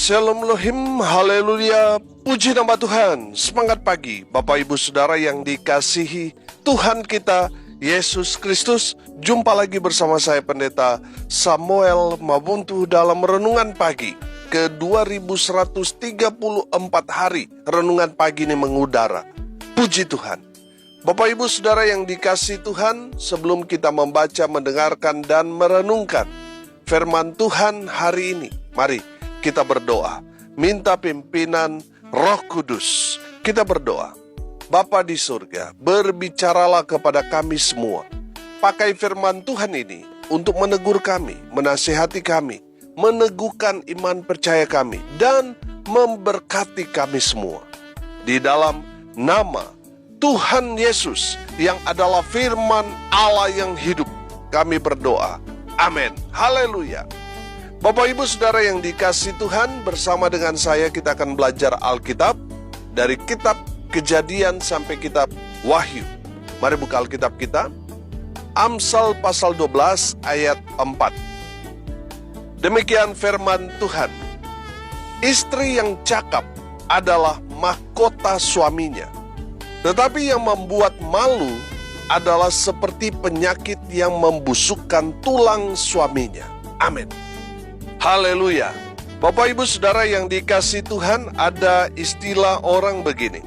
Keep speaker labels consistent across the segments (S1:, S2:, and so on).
S1: Shalom Elohim, haleluya, puji nama Tuhan. Semangat pagi Bapak Ibu Saudara yang dikasihi Tuhan kita Yesus Kristus. Jumpa lagi bersama saya Pendeta Samuel Mabuntu dalam Renungan Pagi ke 2134 hari. Renungan pagi ini mengudara. Puji Tuhan. Bapak Ibu Saudara yang dikasihi Tuhan, sebelum kita membaca, mendengarkan, dan merenungkan firman Tuhan hari ini, mari kita berdoa, minta pimpinan Roh Kudus. Kita berdoa. Bapa di surga, berbicaralah kepada kami semua. Pakai firman Tuhan ini untuk menegur kami, menasihati kami, meneguhkan iman percaya kami, dan memberkati kami semua. Di dalam nama Tuhan Yesus yang adalah firman Allah yang hidup, kami berdoa. Amin. Haleluya. Bapak Ibu Saudara yang dikasihi Tuhan, bersama dengan saya kita akan belajar Alkitab dari kitab Kejadian sampai kitab Wahyu. Mari buka Alkitab kita. Amsal pasal 12 ayat 4. Demikian firman Tuhan. Istri yang cakap adalah mahkota suaminya, tetapi yang membuat malu adalah seperti penyakit yang membusukkan tulang suaminya. Amin. Haleluya. Bapak Ibu Saudara yang dikasihi Tuhan, ada istilah orang begini.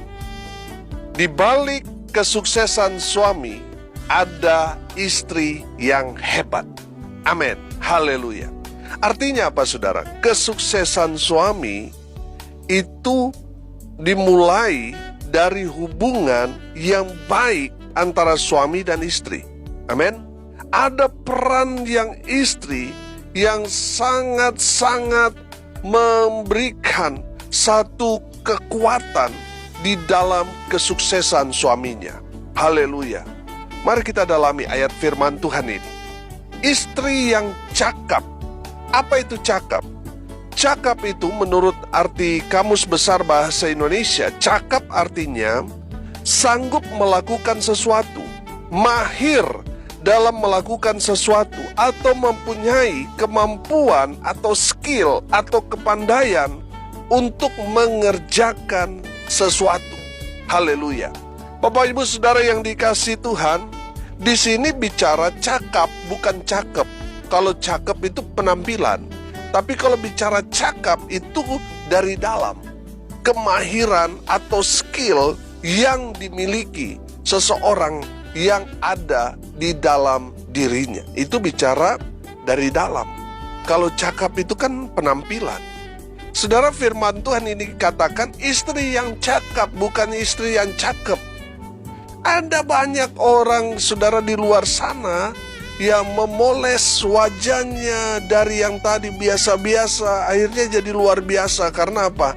S1: Di balik kesuksesan suami, ada istri yang hebat. Amin. Haleluya. Artinya apa Saudara? Kesuksesan suami itu dimulai dari hubungan yang baik antara suami dan istri. Amin. Ada peran yang istri yang sangat-sangat memberikan satu kekuatan di dalam kesuksesan suaminya. Haleluya. Mari kita dalami ayat firman Tuhan ini. Istri yang cakap. Apa itu cakap? Cakap itu menurut arti Kamus Besar Bahasa Indonesia, cakap artinya sanggup melakukan sesuatu, mahir dalam melakukan sesuatu, atau mempunyai kemampuan atau skill atau kepandaian untuk mengerjakan sesuatu. Haleluya. Bapak Ibu Saudara yang dikasihi Tuhan, di sini bicara cakap bukan cakep. Kalau cakep itu penampilan, tapi kalau bicara cakap itu dari dalam, kemahiran atau skill yang dimiliki seseorang yang ada di dalam dirinya. Itu bicara dari dalam. Kalau cakap itu kan penampilan. Saudara, firman Tuhan ini katakan istri yang cakap, bukan istri yang cakep. Ada banyak orang saudara di luar sana yang memoles wajahnya dari yang tadi biasa-biasa, akhirnya jadi luar biasa. Karena apa?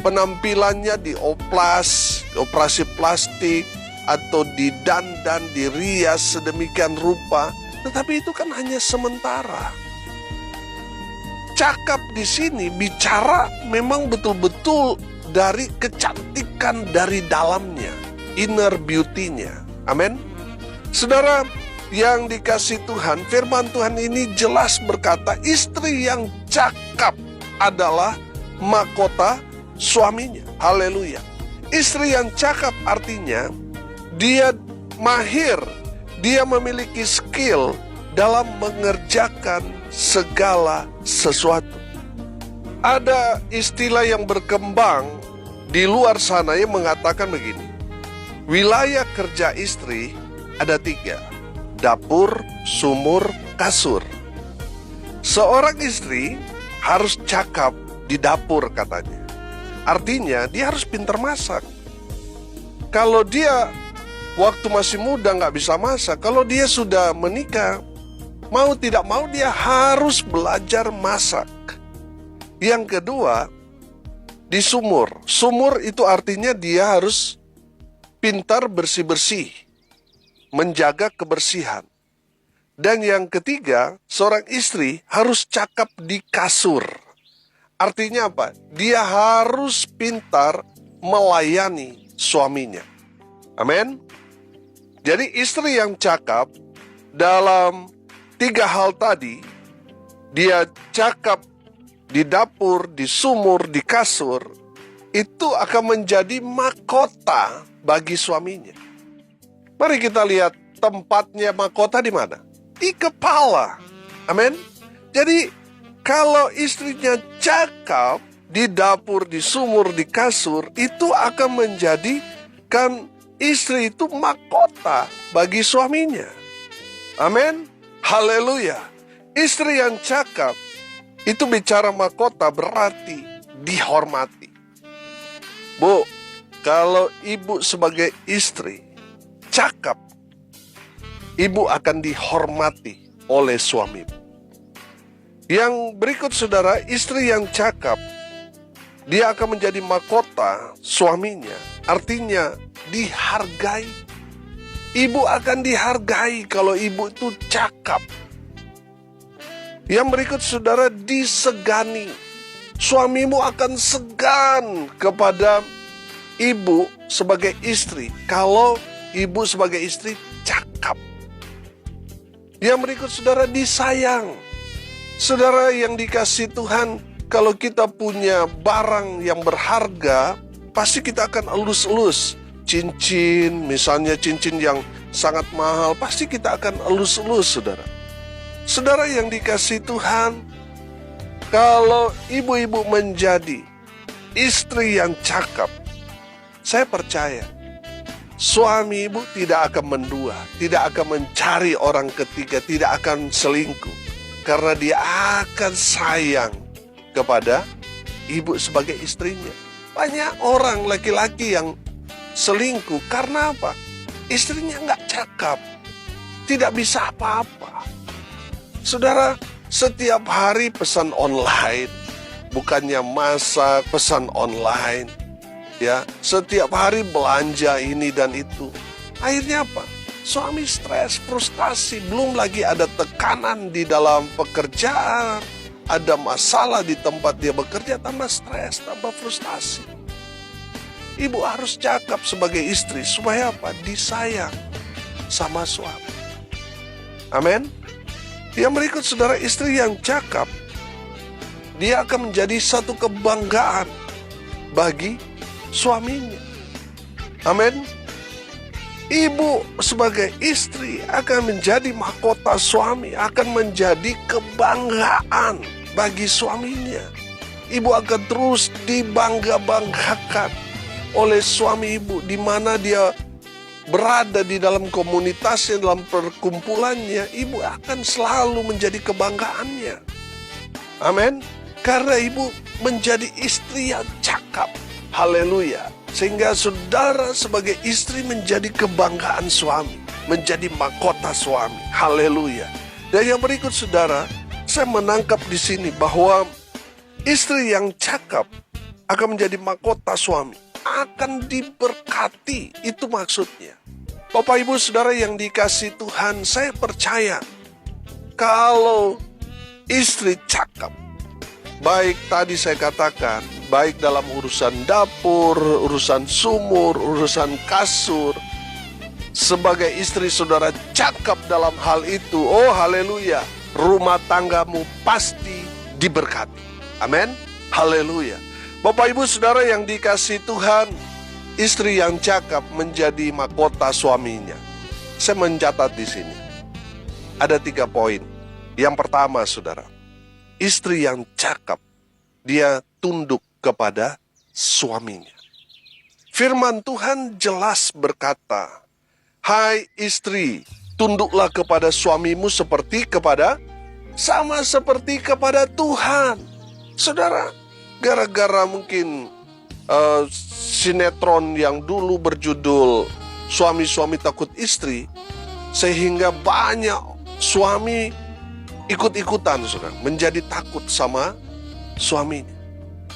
S1: Penampilannya dioplas, operasi plastik, atau didandan, dirias sedemikian rupa, tetapi itu kan hanya sementara. Cakap di sini bicara memang betul-betul dari kecantikan dari dalamnya, inner beauty-nya. Amin. Saudara yang dikasihi Tuhan, firman Tuhan ini jelas berkata, istri yang cakap adalah mahkota suaminya. Haleluya. Istri yang cakap artinya dia mahir, dia memiliki skill dalam mengerjakan segala sesuatu. Ada istilah yang berkembang di luar sana yang mengatakan begini. Wilayah kerja istri ada 3. Dapur, sumur, kasur. Seorang istri harus cakap di dapur katanya. Artinya dia harus pintar masak. Kalau dia waktu masih muda nggak bisa masak, kalau dia sudah menikah, mau tidak mau dia harus belajar masak. Yang kedua, di sumur. Sumur itu artinya dia harus pintar bersih-bersih, menjaga kebersihan. Dan yang ketiga, seorang istri harus cakap di kasur. Artinya apa? Dia harus pintar melayani suaminya. Amin. Jadi istri yang cakap dalam 3 hal tadi, dia cakap di dapur, di sumur, di kasur, itu akan menjadi mahkota bagi suaminya. Mari kita lihat tempatnya mahkota di mana? Di kepala. Amin. Jadi kalau istrinya cakap di dapur, di sumur, di kasur, itu akan menjadikan istri itu mahkota bagi suaminya. Amin. Haleluya. Istri yang cakap itu bicara mahkota berarti dihormati. Bu, kalau ibu sebagai istri cakap, ibu akan dihormati oleh suamimu. Yang berikut saudara, istri yang cakap, dia akan menjadi mahkota suaminya. Artinya dihargai. Ibu akan dihargai kalau ibu itu cakap. Yang berikut saudara, disegani. Suamimu akan segan kepada ibu sebagai istri kalau ibu sebagai istri cakap. Yang berikut saudara, disayang. Saudara yang dikasihi Tuhan, kalau kita punya barang yang berharga, pasti kita akan elus-elus. Cincin, misalnya cincin yang sangat mahal, pasti kita akan elus-elus saudara. Saudara yang dikasihi Tuhan, kalau ibu-ibu menjadi istri yang cakap, saya percaya suami ibu tidak akan mendua, tidak akan mencari orang ketiga, tidak akan selingkuh. Karena dia akan sayang kepada ibu sebagai istrinya. Banyak orang laki-laki yang selingkuh karena apa? Istrinya nggak cakap, tidak bisa apa-apa. Saudara, setiap hari pesan online, bukannya masak, pesan online. Ya, setiap hari belanja ini dan itu. Akhirnya apa? Suami stres, frustasi, belum lagi ada tekanan di dalam pekerjaan, ada masalah di tempat dia bekerja, tambah stres, tambah frustasi. Ibu harus cakap sebagai istri supaya apa? Disayang sama suami. Amin. Yang berikut saudara, istri yang cakap, dia akan menjadi satu kebanggaan bagi suaminya. Amin. Ibu sebagai istri akan menjadi mahkota suami, akan menjadi kebanggaan bagi suaminya. Ibu akan terus dibangga-banggakan oleh suami ibu, di mana dia berada di dalam komunitasnya, dalam perkumpulannya, ibu akan selalu menjadi kebanggaannya. Amin. Karena ibu menjadi istri yang cakap. Haleluya. Sehingga saudara sebagai istri menjadi kebanggaan suami, menjadi mahkota suami. Haleluya. Dan yang berikut saudara, saya menangkap di sini bahwa istri yang cakap akan menjadi mahkota suami, akan diberkati. Itu maksudnya. Bapak Ibu Saudara yang dikasihi Tuhan, saya percaya kalau istri cakap, baik tadi saya katakan, baik dalam urusan dapur, urusan sumur, urusan kasur, sebagai istri saudara cakap dalam hal itu, oh haleluya, rumah tanggamu pasti diberkati. Amin. Haleluya. Bapak Ibu Saudara yang dikasihi Tuhan, istri yang cakap menjadi mahkota suaminya. Saya mencatat di sini. Ada 3 poin. Yang pertama saudara, istri yang cakap, dia tunduk kepada suaminya. Firman Tuhan jelas berkata, hai istri, tunduklah kepada suamimu sama seperti kepada Tuhan. Saudara, gara-gara mungkin sinetron yang dulu berjudul Suami-suami Takut Istri, sehingga banyak suami ikut-ikutan saudara, menjadi takut sama suaminya.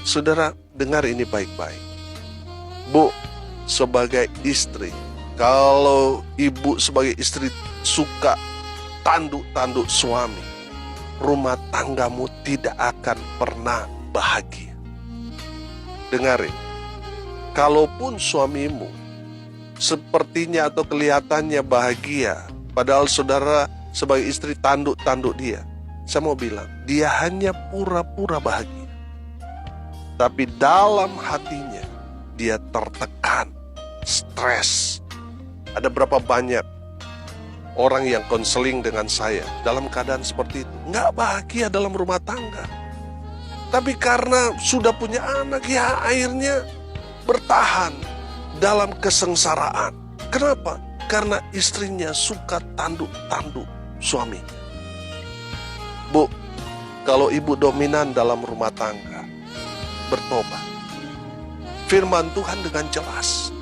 S1: Saudara, dengar ini baik-baik. Bu, sebagai istri, kalau ibu sebagai istri suka tanduk-tanduk suami, rumah tanggamu tidak akan pernah bahagia. Dengarin, kalaupun suamimu sepertinya atau kelihatannya bahagia, padahal saudara sebagai istri tanduk-tanduk dia, saya mau bilang, dia hanya pura-pura bahagia. tapi dalam hatinya dia tertekan, stres. Ada berapa banyak orang yang konseling dengan saya dalam keadaan seperti itu, nggak bahagia dalam rumah tangga. Tapi karena sudah punya anak, ya akhirnya bertahan dalam kesengsaraan. Kenapa? Karena istrinya suka tanduk-tanduk suaminya. Bu, kalau ibu dominan dalam rumah tangga, bertobat. Firman Tuhan dengan jelas,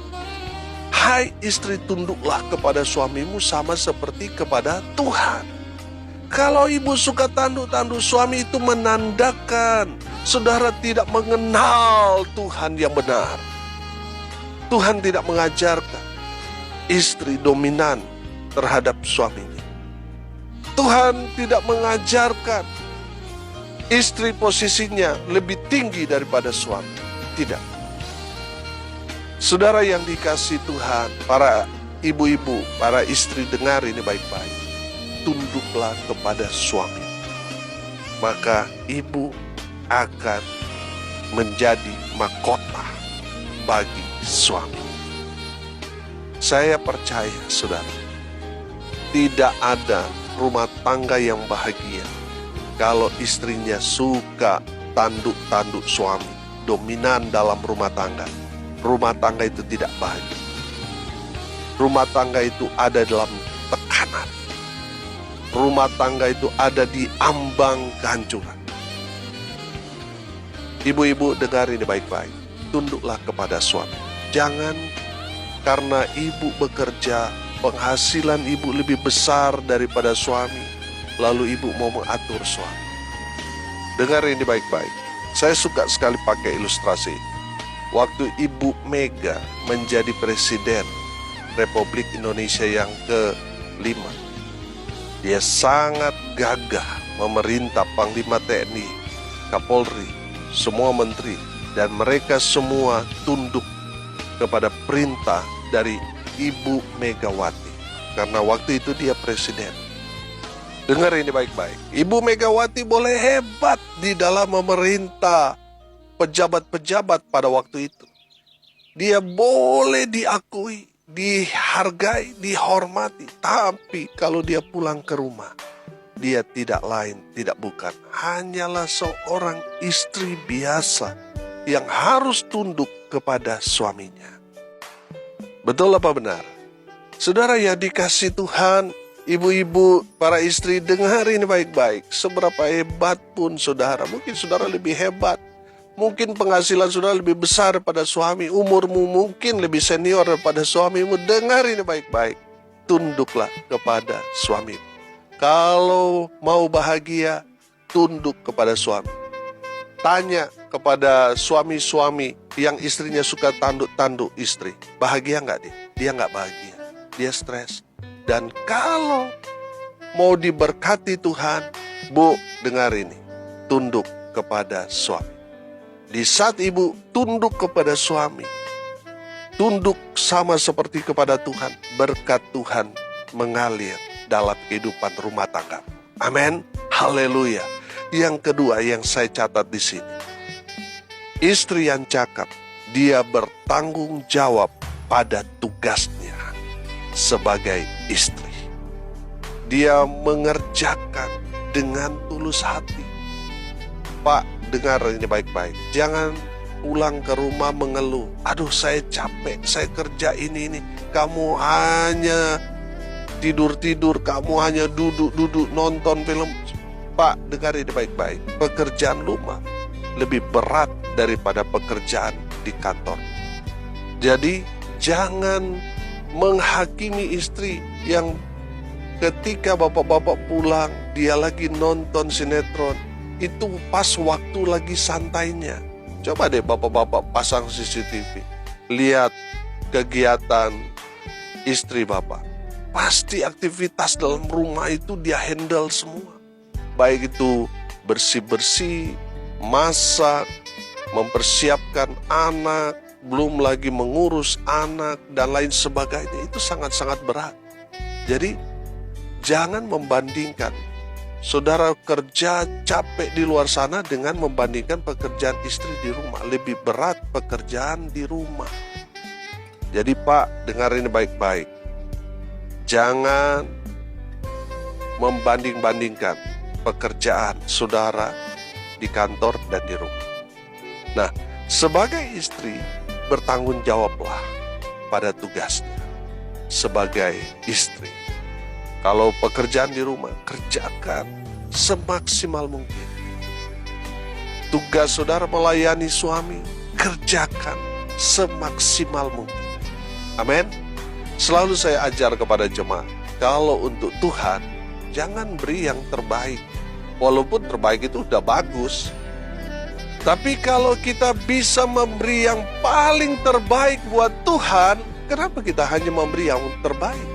S1: hai istri, tunduklah kepada suamimu sama seperti kepada Tuhan. Kalau ibu suka tanduk-tanduk suami, itu menandakan saudara tidak mengenal Tuhan yang benar. Tuhan tidak mengajarkan istri dominan terhadap suaminya. Tuhan tidak mengajarkan istri posisinya lebih tinggi daripada suami. Tidak. Saudara yang dikasihi Tuhan, para ibu-ibu, para istri, dengar ini baik-baik. Tunduklah kepada suami, maka ibu akan menjadi mahkota bagi suami. Saya percaya, saudara, tidak ada rumah tangga yang bahagia kalau istrinya suka tanduk-tanduk suami, dominan dalam rumah tangga. Rumah tangga itu tidak bahagia. Rumah tangga itu ada dalam tekanan. Rumah tangga itu ada di ambang kehancuran. Ibu-ibu, dengar ini baik-baik. Tunduklah kepada suami. Jangan karena ibu bekerja, penghasilan ibu lebih besar daripada suami, lalu ibu mau mengatur suami. Dengar ini baik-baik. Saya suka sekali pakai ilustrasi. Waktu Ibu Mega menjadi Presiden Republik Indonesia yang ke-5, dia sangat gagah memerintah Panglima TNI, Kapolri, semua menteri, dan mereka semua tunduk kepada perintah dari Ibu Megawati. Karena waktu itu dia presiden. Dengar ini baik-baik. Ibu Megawati boleh hebat di dalam memerintah pejabat-pejabat pada waktu itu. Dia boleh diakui, dihargai, dihormati. Tapi kalau dia pulang ke rumah, dia tidak lain, tidak bukan, hanyalah seorang istri biasa yang harus tunduk kepada suaminya. Betul apa benar? Saudara yang dikasihi Tuhan, ibu-ibu, para istri, dengar ini baik-baik. Seberapa hebat pun saudara, mungkin saudara lebih hebat, mungkin penghasilan saudara lebih besar pada suami, umurmu mungkin lebih senior daripada suamimu. Dengar ini baik-baik. Tunduklah kepada suamimu. Kalau mau bahagia, tunduk kepada suami. Tanya kepada suami-suami yang istrinya suka tanduk-tanduk istri. Bahagia nggak dia? Dia nggak bahagia. Dia stres. Dan kalau mau diberkati Tuhan, Bu, dengar ini. Tunduk kepada suami. Di saat ibu tunduk kepada suami, tunduk sama seperti kepada Tuhan, berkat Tuhan mengalir dalam kehidupan rumah tangga. Amin. Haleluya. Yang kedua yang saya catat di sini, istri yang cakap, dia bertanggung jawab pada tugasnya sebagai istri. Dia mengerjakan dengan tulus hati. Pak, dengar ini baik-baik. Jangan pulang ke rumah mengeluh. Aduh, saya capek, saya kerja ini. Kamu hanya tidur-tidur, kamu hanya duduk-duduk nonton film. Pak, dengar ini baik-baik. Pekerjaan rumah lebih berat daripada pekerjaan di kantor. Jadi, jangan menghakimi istri yang ketika bapak-bapak pulang, dia lagi nonton sinetron. Itu pas waktu lagi santainya. Coba deh bapak-bapak pasang CCTV, lihat kegiatan istri bapak. Pasti aktivitas dalam rumah itu dia handle semua. Baik itu bersih-bersih, masak, mempersiapkan anak, belum lagi mengurus anak, dan lain sebagainya. Itu sangat-sangat berat. Jadi jangan membandingkan Saudara kerja capek di luar sana dengan membandingkan pekerjaan istri di rumah. Lebih berat pekerjaan di rumah. Jadi Pak, dengar ini baik-baik. Jangan membanding-bandingkan pekerjaan saudara di kantor dan di rumah. Nah, sebagai istri, bertanggung jawablah pada tugasnya sebagai istri. Kalau pekerjaan di rumah, kerjakan semaksimal mungkin. Tugas saudara melayani suami, kerjakan semaksimal mungkin. Amin. Selalu saya ajar kepada jemaat, kalau untuk Tuhan, jangan beri yang terbaik. Walaupun terbaik itu udah bagus. Tapi kalau kita bisa memberi yang paling terbaik buat Tuhan, kenapa kita hanya memberi yang terbaik?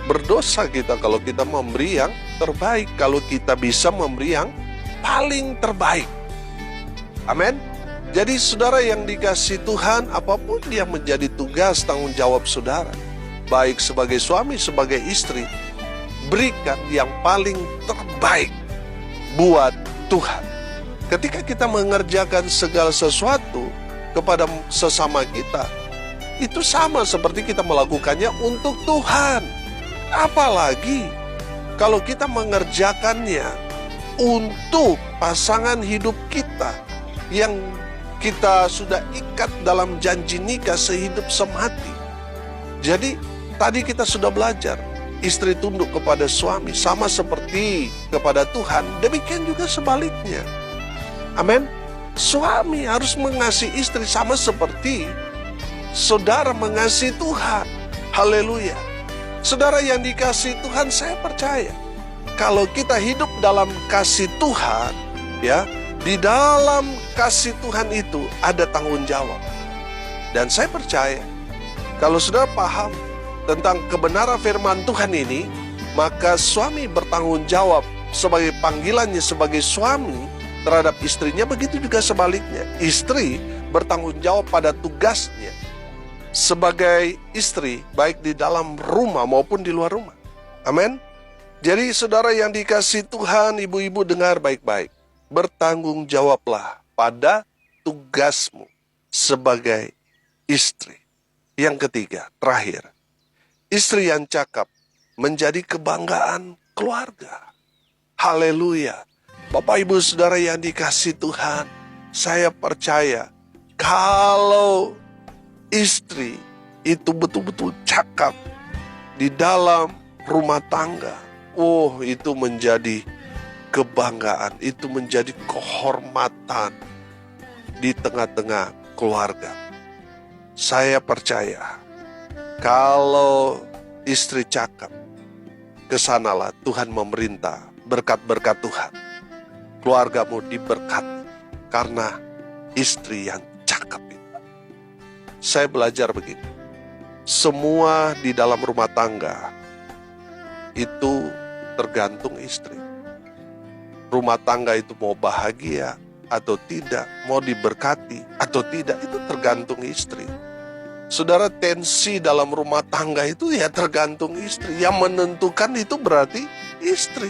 S1: Berdosa kita kalau kita memberi yang terbaik, kalau kita bisa memberi yang paling terbaik. Amin. Jadi saudara yang dikasihi Tuhan, apapun yang menjadi tugas tanggung jawab saudara, baik sebagai suami, sebagai istri, berikan yang paling terbaik buat Tuhan. Ketika kita mengerjakan segala sesuatu kepada sesama kita, itu sama seperti kita melakukannya untuk Tuhan. Apalagi kalau kita mengerjakannya untuk pasangan hidup kita yang kita sudah ikat dalam janji nikah sehidup semati. Jadi tadi kita sudah belajar, istri tunduk kepada suami sama seperti kepada Tuhan, demikian juga sebaliknya. Amin. Suami harus mengasihi istri sama seperti saudara mengasihi Tuhan. Haleluya. Saudara yang dikasihi Tuhan, saya percaya kalau kita hidup dalam kasih Tuhan, ya, di dalam kasih Tuhan itu ada tanggung jawab. Dan saya percaya kalau saudara paham tentang kebenaran firman Tuhan ini, maka suami bertanggung jawab sebagai panggilannya sebagai suami terhadap istrinya, begitu juga sebaliknya. Istri bertanggung jawab pada tugasnya sebagai istri, baik di dalam rumah maupun di luar rumah. Amin. Jadi saudara yang dikasihi Tuhan, ibu-ibu dengar baik-baik. Bertanggung jawablah pada tugasmu sebagai istri. Yang ketiga, terakhir, istri yang cakap menjadi kebanggaan keluarga. Haleluya. Bapak ibu saudara yang dikasihi Tuhan, saya percaya kalau istri itu betul-betul cakap di dalam rumah tangga, itu menjadi kebanggaan, itu menjadi kehormatan di tengah-tengah keluarga. Saya percaya kalau istri cakap, kesanalah Tuhan memerintah, berkat-berkat Tuhan. Keluargamu diberkati karena istri yang cakap itu. Saya belajar begini, semua di dalam rumah tangga itu tergantung istri. Rumah tangga itu mau bahagia atau tidak, mau diberkati atau tidak, itu tergantung istri. Saudara, tensi dalam rumah tangga itu ya tergantung istri. Yang menentukan itu berarti istri.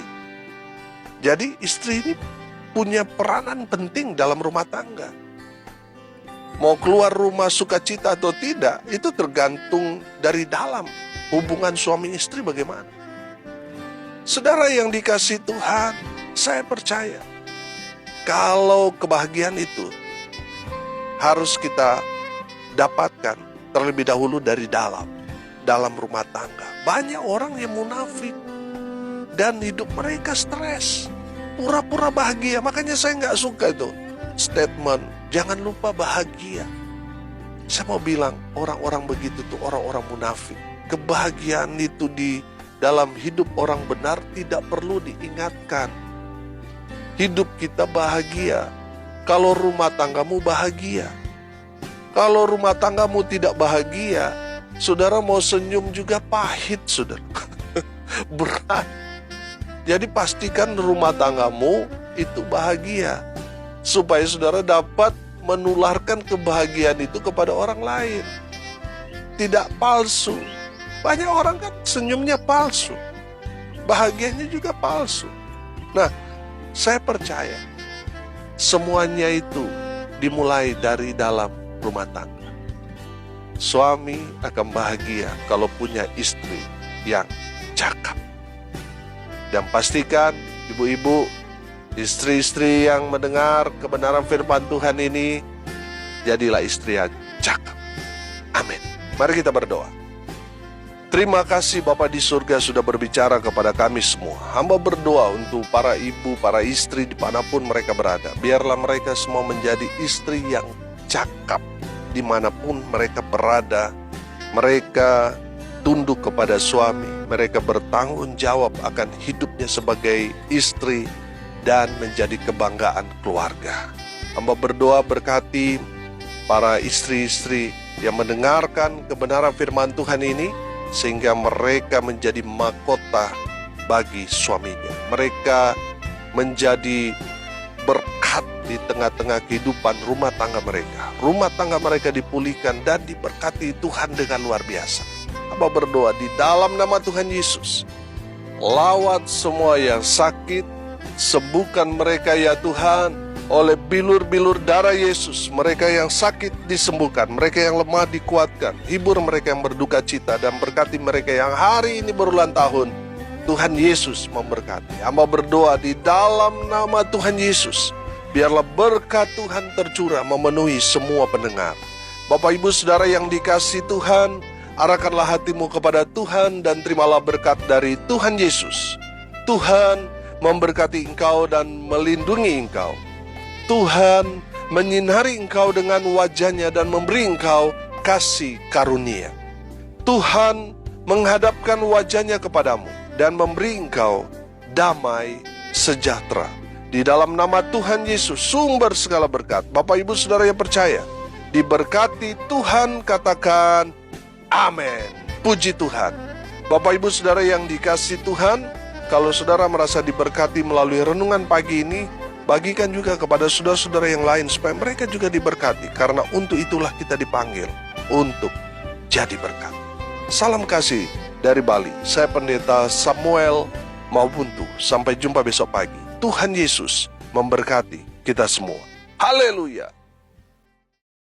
S1: Jadi istri ini punya peranan penting dalam rumah tangga. Mau keluar rumah sukacita atau tidak, itu tergantung dari dalam hubungan suami istri bagaimana. Saudara yang dikasihi Tuhan, saya percaya kalau kebahagiaan itu harus kita dapatkan terlebih dahulu dari dalam rumah tangga. Banyak orang yang munafik dan hidup mereka stres, pura-pura bahagia. Makanya saya nggak suka itu statement, jangan lupa bahagia. Saya mau bilang, orang-orang begitu tuh orang-orang munafik. Kebahagiaan itu di dalam hidup orang benar tidak perlu diingatkan. Hidup kita bahagia kalau rumah tanggamu bahagia. Kalau rumah tanggamu tidak bahagia, saudara mau senyum juga pahit, saudara. Berat. Jadi pastikan rumah tanggamu itu bahagia, supaya saudara dapat menularkan kebahagiaan itu kepada orang lain. Tidak palsu. Banyak orang kan senyumnya palsu, bahagianya juga palsu. Nah, saya percaya semuanya itu dimulai dari dalam rumah tangga. Suami akan bahagia kalau punya istri yang cakap. Dan pastikan ibu-ibu, istri-istri yang mendengar kebenaran firman Tuhan ini, jadilah istri yang cakap. Amin. Mari kita berdoa. Terima kasih Bapa di surga sudah berbicara kepada kami semua. Hamba berdoa untuk para ibu, para istri dimanapun mereka berada. Biarlah mereka semua menjadi istri yang cakap dimanapun mereka berada. Mereka tunduk kepada suami. Mereka bertanggung jawab akan hidupnya sebagai istri dan menjadi kebanggaan keluarga. Hamba berdoa berkati para istri-istri yang mendengarkan kebenaran firman Tuhan ini, sehingga mereka menjadi mahkota bagi suaminya. Mereka menjadi berkat di tengah-tengah kehidupan rumah tangga mereka. Rumah tangga mereka dipulihkan dan diberkati Tuhan dengan luar biasa. Hamba berdoa di dalam nama Tuhan Yesus. Lawat semua yang sakit, sembuhkan mereka ya Tuhan. Oleh bilur-bilur darah Yesus, mereka yang sakit disembuhkan, mereka yang lemah dikuatkan, hibur mereka yang berduka cita, dan berkati mereka yang hari ini berulang tahun. Tuhan Yesus memberkati. Hamba berdoa di dalam nama Tuhan Yesus, biarlah berkat Tuhan tercurah memenuhi semua pendengar. Bapak Ibu Saudara yang dikasihi Tuhan, arahkanlah hatimu kepada Tuhan dan terimalah berkat dari Tuhan Yesus. Tuhan memberkati engkau dan melindungi engkau. Tuhan menyinari engkau dengan wajah-Nya dan memberi engkau kasih karunia. Tuhan menghadapkan wajah-Nya kepadamu dan memberi engkau damai sejahtera. Di dalam nama Tuhan Yesus, sumber segala berkat. Bapak Ibu Saudara yang percaya, diberkati Tuhan, katakan amin. Puji Tuhan. Bapak Ibu Saudara yang dikasihi Tuhan, kalau saudara merasa diberkati melalui renungan pagi ini, bagikan juga kepada saudara-saudara yang lain supaya mereka juga diberkati, karena untuk itulah kita dipanggil untuk jadi berkat. Salam kasih dari Bali. Saya Pendeta Samuel Maubuntu. Sampai jumpa besok pagi. Tuhan Yesus memberkati kita semua. Haleluya.